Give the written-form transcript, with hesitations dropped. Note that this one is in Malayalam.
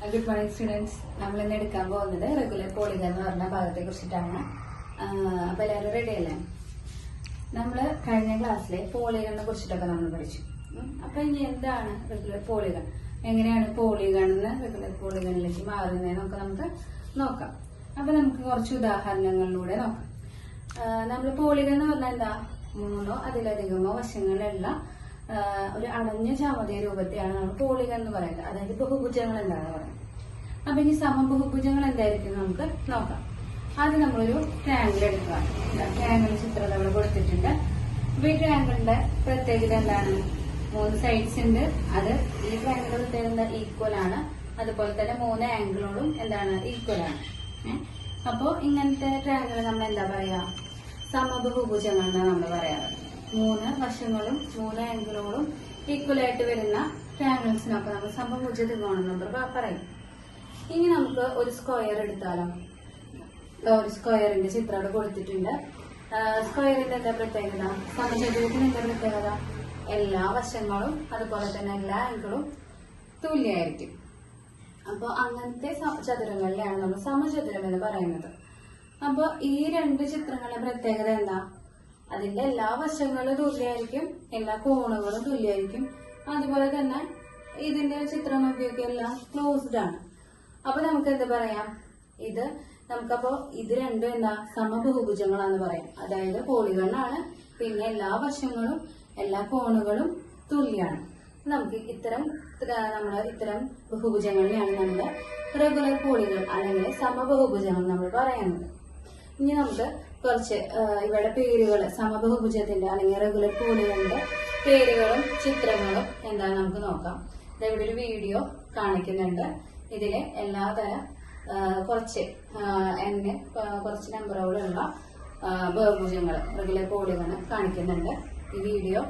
Good morning students. നമ്മൾ ഇന്ന് എടുക്കാൻ പോകുന്നത് റെഗുലർ പോളിഗൺ എന്ന് പറഞ്ഞ ഭാഗത്തെ കുറിച്ചിട്ടാണ്. അപ്പൊ എല്ലാവരും റെഡി അല്ലേ? നമ്മൾ കഴിഞ്ഞ ക്ലാസ്സിലെ പോളിഗണിനെ കുറിച്ചിട്ടൊക്കെ നമ്മൾ പഠിച്ചു. അപ്പൊ ഇനി എന്താണ് റെഗുലർ പോളിഗൺ, എങ്ങനെയാണ് പോളിഗണിൽ നിന്ന് റെഗുലർ പോളിഗണിലേക്ക് മാറുന്നതെന്നൊക്കെ നമുക്ക് നോക്കാം. അപ്പൊ നമുക്ക് കുറച്ച് ഉദാഹരണങ്ങളിലൂടെ നോക്കാം. നമ്മൾ പോളിഗൺ എന്ന് പറഞ്ഞാൽ എന്താ, മൂന്നോ അതിലധികമോ വശങ്ങളുള്ള ഒരു അടഞ്ഞ ജ്യാമിതീയ രൂപത്തെയാണ് നമ്മൾ പോളിഗൺ എന്ന് പറയുന്നത്. അതായത് ബഹുഭുജങ്ങൾ എന്താണ് പറയുന്നത്. അപ്പൊ ഇനി സമബഹുഭുജങ്ങൾ എന്തായിരിക്കും നമുക്ക് നോക്കാം. ആദ്യം നമ്മളൊരു ട്രയാങ്കിൾ എടുക്കുക. ട്രയാങ്കിൾ ചിത്രം നമ്മൾ കൊടുത്തിട്ടുണ്ട്. അപ്പൊ ഈ ട്രയാങ്കിളിന്റെ പ്രത്യേകത എന്താണ്? 3 സൈഡ്സ് ഉണ്ട്. അത് ഈ ട്രയാങ്കിളിന്റെ പ്രത്യേകത ഈക്വൽ ആണ്. അതുപോലെ തന്നെ 3 ആംഗിളുകളും എന്താണ്, ഈക്വൽ ആണ്. അപ്പോ ഇങ്ങനത്തെ ട്രയാങ്കിൾ നമ്മൾ എന്താ പറയാ, സമബഹുഭുജങ്ങൾ എന്നാണ് നമ്മൾ പറയാറ്. 3 വശങ്ങളും 3 ആംഗിളുകളും ഈക്വൽ ആയിട്ട് വരുന്ന ട്രയാങ്കിൾസിനൊക്കെ നമ്മൾ സമഭുജ ത്രികോണം നമ്മൾ പറയും. ഇനി നമുക്ക് ഒരു സ്ക്വയർ എടുത്താലോ. ഒരു സ്ക്വയറിന്റെ ചിത്രം അവിടെ കൊടുത്തിട്ടുണ്ട്. സ്ക്വയറിന്റെ എന്താ പ്രത്യേകത? സമചതുരത്തിന് എന്താ പ്രത്യേകത? എല്ലാ വശങ്ങളും അതുപോലെ തന്നെ എല്ലാ ആംഗിളും തുല്യമായിരിക്കും. അപ്പൊ അങ്ങനത്തെ ചതുരങ്ങളിലാണ് നമ്മൾ സമചതുരം എന്ന് പറയുന്നത്. അപ്പൊ ഈ 2 ചിത്രങ്ങളുടെ പ്രത്യേകത എന്താ? അതിന്റെ എല്ലാ വശങ്ങളും തുല്യമായിരിക്കും, എല്ലാ കോണുകളും തുല്യമായിരിക്കും. അതുപോലെ തന്നെ ഇതിന്റെ ചിത്രം നോക്കിയൊക്കെ എല്ലാം ക്ലോസ്ഡ് ആണ്. അപ്പൊ നമുക്ക് എന്താ പറയാം, നമുക്കപ്പോ ഇത് രണ്ടും എന്താ, സമബഹുഭുജങ്ങളാന്ന് പറയാം. അതായത് പോളിഗണാണ്, പിന്നെ എല്ലാ വശങ്ങളും എല്ലാ കോണുകളും തുല്യമാണ്. നമുക്ക് ഇത്തരം ബഹുഭുജങ്ങളിലാണ് നമ്മുടെ റെഗുലർ പോളിഗൺ അല്ലെങ്കിൽ സമബഹുഭുജങ്ങൾ നമ്മൾ പറയുന്നത്. ഇനി നമുക്ക് കുറച്ച് ഇവിടെ പേരുകൾ, സമബഹുഭുജത്തിന്റെ അല്ലെങ്കിൽ റെഗുലർ പോളിഗണിന്റെ പേരുകളും ചിത്രങ്ങളും എന്താണെന്ന് നമുക്ക് നോക്കാം. ഇവിടെ ഒരു വീഡിയോ കാണിക്കുന്നുണ്ട്. ഇതില് എല്ലാതരം കുറച്ച് നമ്പറുകളുള്ള ബഹുഭുജങ്ങൾ, റെഗുലർ പോളിഗൺ കാണിക്കുന്നുണ്ട്. ഈ വീഡിയോ